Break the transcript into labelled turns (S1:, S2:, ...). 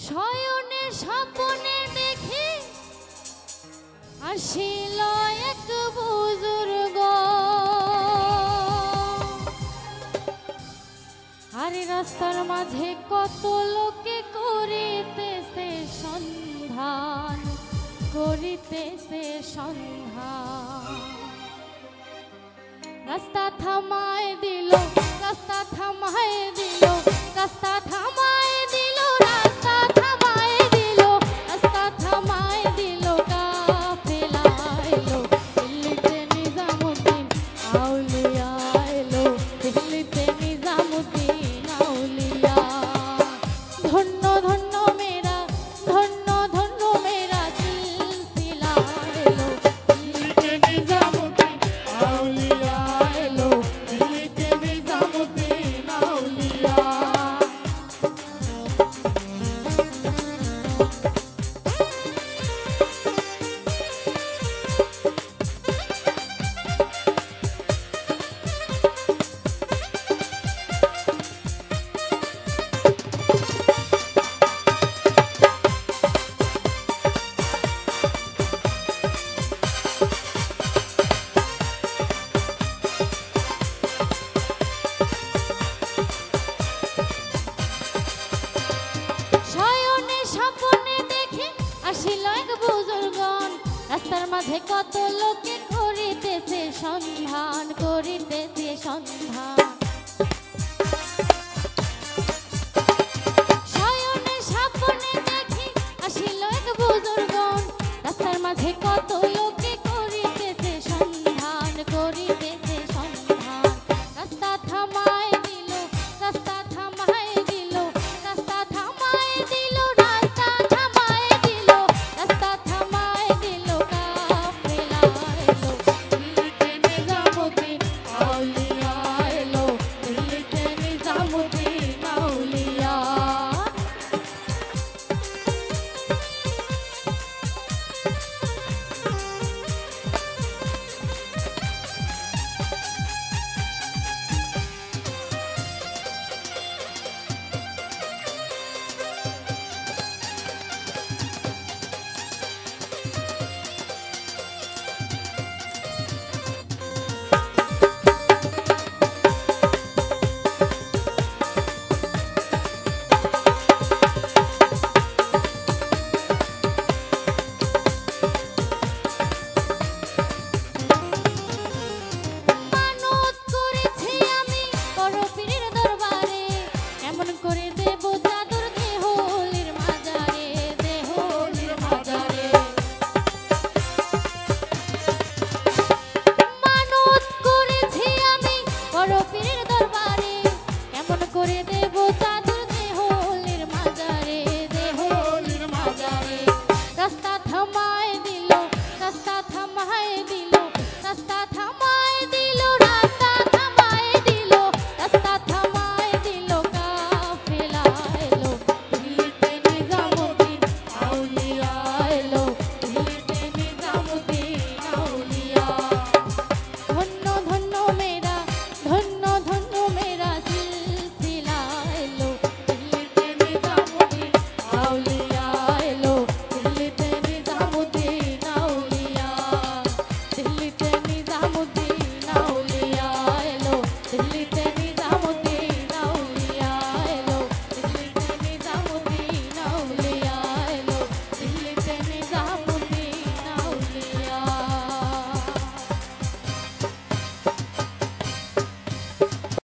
S1: শয়নে স্বপ্নে দেখি আসিল এক বুজুর্গ, আরে রাস্তার মাঝে কত লোকে করিতেছে সন্ধান, করিতেছে সন্ধান। রাস্তা থামায় দিল, রাস্তা থামায় দিল, রাস্তা থামায় দিল, রাস্তা থামায় দিল, রাস্তা থামায় দিল, কাফেলা এলো দিল্লিতে নিজামুদ্দিন আউলিয়া এলো, দিল্লিতে নিজামুদ্দিন আউলিয়া। ধন্য ধন্য মেরা, ধন্য ধন্য মেরা সিলসিলা এলো, দিল্লিতে নিজামুদ্দিন আউলিয়া এলো, দিল্লিতে নিজামুদ্দিন আউলিয়া। রাস্তার মাঝে কত লোকে করিতেছে সন্ধান, করিতেছে সন্ধান।